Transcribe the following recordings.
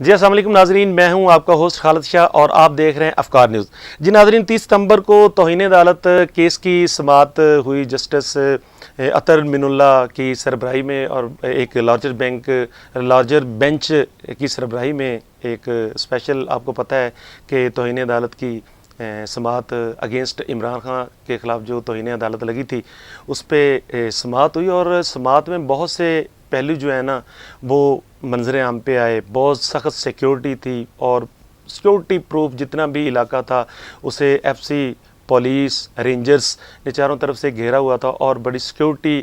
جی السلام علیکم ناظرین، میں ہوں آپ کا ہوسٹ خالد شاہ اور آپ دیکھ رہے ہیں افکار نیوز۔ جی ناظرین، 30 ستمبر کو توہین عدالت کیس کی سماعت ہوئی جسٹس اطہر من اللہ کی سربراہی میں، اور ایک لارجر بینچ کی سربراہی میں ایک اسپیشل، آپ کو پتہ ہے کہ توہین عدالت کی سماعت اگینسٹ عمران خان کے خلاف جو توہین عدالت لگی تھی اس پہ سماعت ہوئی، اور سماعت میں بہت سے پہلو جو ہے نا وہ منظر عام پہ آئے۔ بہت سخت سیکیورٹی تھی، اور سیکیورٹی پروف جتنا بھی علاقہ تھا اسے ایف سی، پولیس، رینجرز نے چاروں طرف سے گھیرا ہوا تھا، اور بڑی سیکیورٹی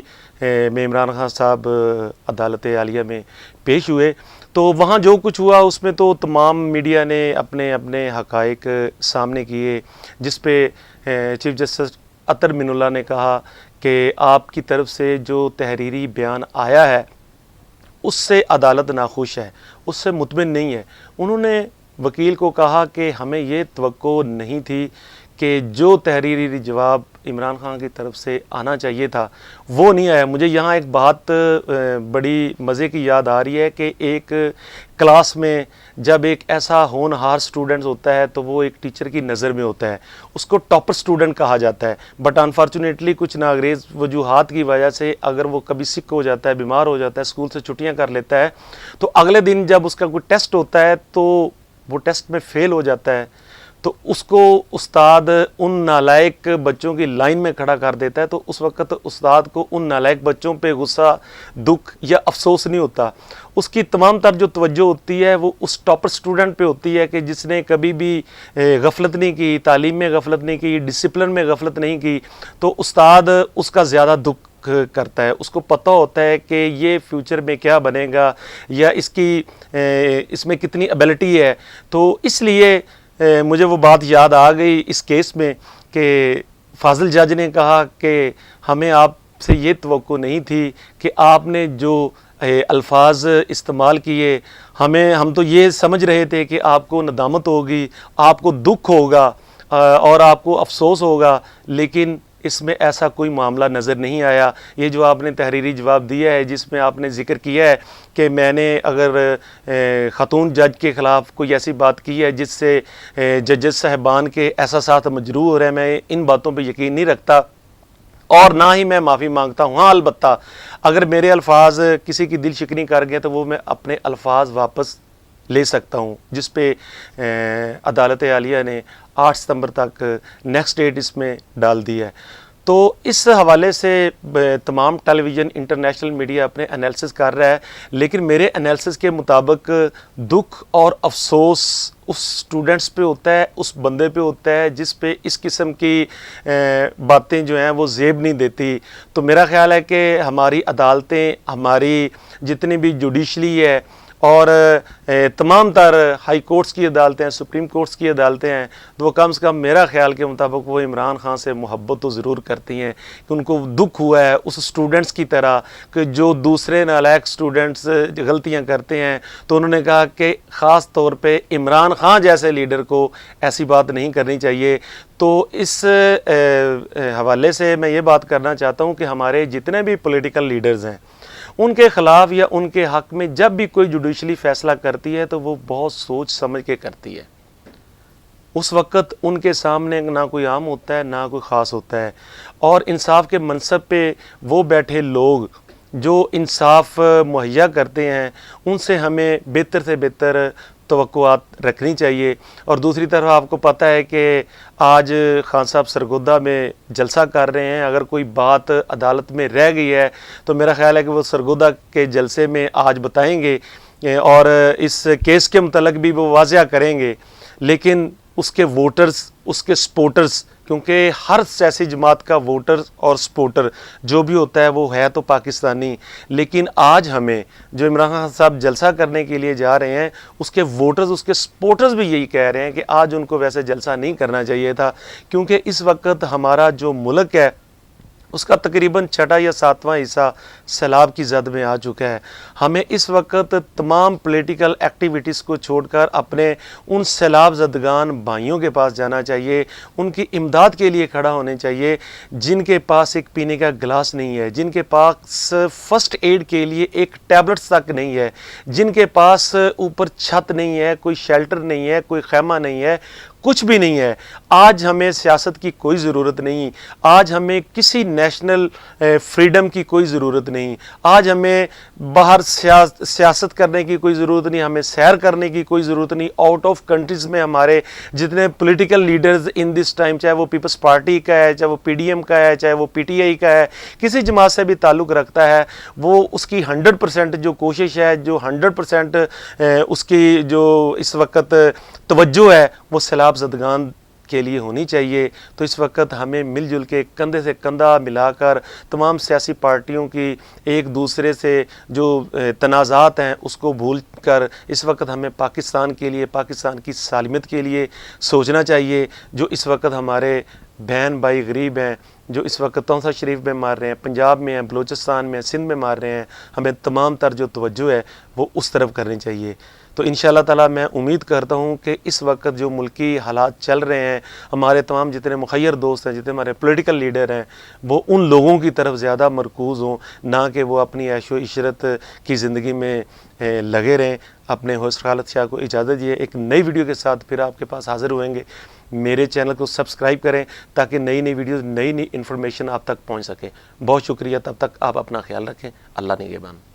میں عمران خان صاحب عدالت عالیہ میں پیش ہوئے۔ تو وہاں جو کچھ ہوا اس میں تو تمام میڈیا نے اپنے اپنے حقائق سامنے کیے، جس پہ چیف جسٹس اطہر من اللہ نے کہا کہ آپ کی طرف سے جو تحریری بیان آیا ہے اس سے عدالت ناخوش ہے، اس سے مطمئن نہیں ہے۔ انہوں نے وکیل کو کہا کہ ہمیں یہ توقع نہیں تھی کہ جو تحریری جواب عمران خان کی طرف سے آنا چاہیے تھا وہ نہیں آیا۔ مجھے یہاں ایک بات بڑی مزے کی یاد آ رہی ہے کہ ایک کلاس میں جب ایک ایسا ہونہار سٹوڈنٹ ہوتا ہے تو وہ ایک ٹیچر کی نظر میں ہوتا ہے، اس کو ٹاپر سٹوڈنٹ کہا جاتا ہے، بٹ انفارچونیٹلی کچھ ناگزیر وجوہات کی وجہ سے اگر وہ کبھی سک ہو جاتا ہے، بیمار ہو جاتا ہے، اسکول سے چھٹیاں کر لیتا ہے، تو اگلے دن جب اس کا کوئی ٹیسٹ ہوتا ہے تو وہ ٹیسٹ میں فیل ہو جاتا ہے، تو اس کو استاد ان نالائق بچوں کی لائن میں کھڑا کر دیتا ہے۔ تو اس وقت استاد کو ان نالائق بچوں پہ غصہ، دکھ یا افسوس نہیں ہوتا، اس کی تمام تر جو توجہ ہوتی ہے وہ اس ٹاپر سٹوڈنٹ پہ ہوتی ہے کہ جس نے کبھی بھی غفلت نہیں کی، تعلیم میں غفلت نہیں کی، ڈسپلن میں غفلت نہیں کی، تو استاد اس کا زیادہ دکھ کرتا ہے۔ اس کو پتہ ہوتا ہے کہ یہ فیوچر میں کیا بنے گا، یا اس میں کتنی ایبلٹی ہے۔ تو اس لیے مجھے وہ بات یاد آ گئی اس کیس میں کہ فاضل جج نے کہا کہ ہمیں آپ سے یہ توقع نہیں تھی کہ آپ نے جو الفاظ استعمال کیے، ہم تو یہ سمجھ رہے تھے کہ آپ کو ندامت ہوگی، آپ کو دکھ ہوگا اور آپ کو افسوس ہوگا، لیکن اس میں ایسا کوئی معاملہ نظر نہیں آیا۔ یہ جو آپ نے تحریری جواب دیا ہے جس میں آپ نے ذکر کیا ہے کہ میں نے اگر خاتون جج کے خلاف کوئی ایسی بات کی ہے جس سے ججز صاحبان کے احساسات مجروح ہو رہے ہیں، میں ان باتوں پہ یقین نہیں رکھتا اور نہ ہی میں معافی مانگتا ہوں۔ ہاں البتہ اگر میرے الفاظ کسی کی دل شکنی کر گئے تو وہ میں اپنے الفاظ واپس لے سکتا ہوں، جس پہ عدالت عالیہ نے 8 ستمبر تک نیکسٹ ڈیٹ اس میں ڈال دی ہے۔ تو اس حوالے سے تمام ٹیلی ویژن انٹرنیشنل میڈیا اپنے انالیسس کر رہا ہے، لیکن میرے انالیسس کے مطابق دکھ اور افسوس اس سٹوڈنٹس پہ ہوتا ہے، اس بندے پہ ہوتا ہے جس پہ اس قسم کی باتیں جو ہیں وہ زیب نہیں دیتی۔ تو میرا خیال ہے کہ ہماری عدالتیں، ہماری جتنی بھی جوڈیشلی ہے اور تمام تر ہائی کورٹس کی عدالتیں ہیں، سپریم کورٹس کی عدالتیں ہیں، تو وہ کم سے کم میرا خیال کے مطابق وہ عمران خان سے محبت تو ضرور کرتی ہیں کہ ان کو دکھ ہوا ہے اس سٹوڈنٹس کی طرح کہ جو دوسرے نالائق سٹوڈنٹس غلطیاں کرتے ہیں، تو انہوں نے کہا کہ خاص طور پہ عمران خان جیسے لیڈر کو ایسی بات نہیں کرنی چاہیے۔ تو اس حوالے سے میں یہ بات کرنا چاہتا ہوں کہ ہمارے جتنے بھی پولیٹیکل لیڈرز ہیں ان کے خلاف یا ان کے حق میں جب بھی کوئی جوڈیشلی فیصلہ کرتی ہے تو وہ بہت سوچ سمجھ کے کرتی ہے۔ اس وقت ان کے سامنے نہ کوئی عام ہوتا ہے نہ کوئی خاص ہوتا ہے، اور انصاف کے منصب پہ وہ بیٹھے لوگ جو انصاف مہیا کرتے ہیں ان سے ہمیں بہتر سے بہتر توقعات رکھنی چاہیے۔ اور دوسری طرف آپ کو پتہ ہے کہ آج خان صاحب سرگودہ میں جلسہ کر رہے ہیں، اگر کوئی بات عدالت میں رہ گئی ہے تو میرا خیال ہے کہ وہ سرگودہ کے جلسے میں آج بتائیں گے اور اس کیس کے متعلق بھی وہ واضح کریں گے، لیکن اس کے ووٹرز، اس کے سپورٹرز، کیونکہ ہر سیاسی جماعت کا ووٹر اور سپورٹر جو بھی ہوتا ہے وہ ہے تو پاکستانی، لیکن آج ہمیں جو عمران خان صاحب جلسہ کرنے کے لیے جا رہے ہیں اس کے ووٹرز، اس کے سپورٹرز بھی یہی کہہ رہے ہیں کہ آج ان کو ویسے جلسہ نہیں کرنا چاہیے تھا، کیونکہ اس وقت ہمارا جو ملک ہے اس کا تقریباً چھٹا یا ساتواں حصہ سیلاب کی زد میں آ چکا ہے۔ ہمیں اس وقت تمام پولیٹیکل ایکٹیویٹیز کو چھوڑ کر اپنے ان سیلاب زدگان بھائیوں کے پاس جانا چاہیے، ان کی امداد کے لیے کھڑا ہونے چاہیے، جن کے پاس ایک پینے کا گلاس نہیں ہے، جن کے پاس فرسٹ ایڈ کے لیے ایک ٹیبلٹس تک نہیں ہے، جن کے پاس اوپر چھت نہیں ہے، کوئی شیلٹر نہیں ہے، کوئی خیمہ نہیں ہے، کچھ بھی نہیں ہے۔ آج ہمیں سیاست کی کوئی ضرورت نہیں، آج ہمیں کسی نیشنل فریڈم کی کوئی ضرورت نہیں، آج ہمیں باہر سیاست کرنے کی کوئی ضرورت نہیں، ہمیں سیر کرنے کی کوئی ضرورت نہیں۔ آؤٹ آف کنٹریز میں ہمارے جتنے political leaders in this time, چاہے وہ پیپلز پارٹی کا ہے، چاہے وہ پی ڈی ایم کا ہے، چاہے وہ پی ٹی آئی کا ہے، کسی جماعت سے بھی تعلق رکھتا ہے، وہ اس کی 100% جو کوشش ہے، جو 100% اس کی جو اس وقت توجہ ہے وہ سیلاب زدگان کے لیے ہونی چاہیے۔ تو اس وقت ہمیں مل جل کے کندھے سے کندھا ملا کر تمام سیاسی پارٹیوں کی ایک دوسرے سے جو تنازعات ہیں اس کو بھول کر اس وقت ہمیں پاکستان کے لیے، پاکستان کی سالمیت کے لیے سوچنا چاہیے۔ جو اس وقت ہمارے بہن بھائی غریب ہیں، جو اس وقت تونسا شریف میں مار رہے ہیں، پنجاب میں ہیں، بلوچستان میں، سندھ میں مار رہے ہیں، ہمیں تمام تر جو توجہ ہے وہ اس طرف کرنی چاہیے۔ تو انشاءاللہ تعالیٰ میں امید کرتا ہوں کہ اس وقت جو ملکی حالات چل رہے ہیں، ہمارے تمام جتنے مخیر دوست ہیں، جتنے ہمارے پولیٹیکل لیڈر ہیں، وہ ان لوگوں کی طرف زیادہ مرکوز ہوں، نہ کہ وہ اپنی عیش و عشرت کی زندگی میں لگے رہیں۔ اپنے ہوسٹ خالد شاہ کو اجازت دیجیے، ایک نئی ویڈیو کے ساتھ پھر آپ کے پاس حاضر ہوئیں گے۔ میرے چینل کو سبسکرائب کریں تاکہ نئی نئی ویڈیوز، نئی نئی انفارمیشن آپ تک پہنچ سکے۔ بہت شکریہ، تب تک آپ اپنا خیال رکھیں۔ اللہ نگہبان۔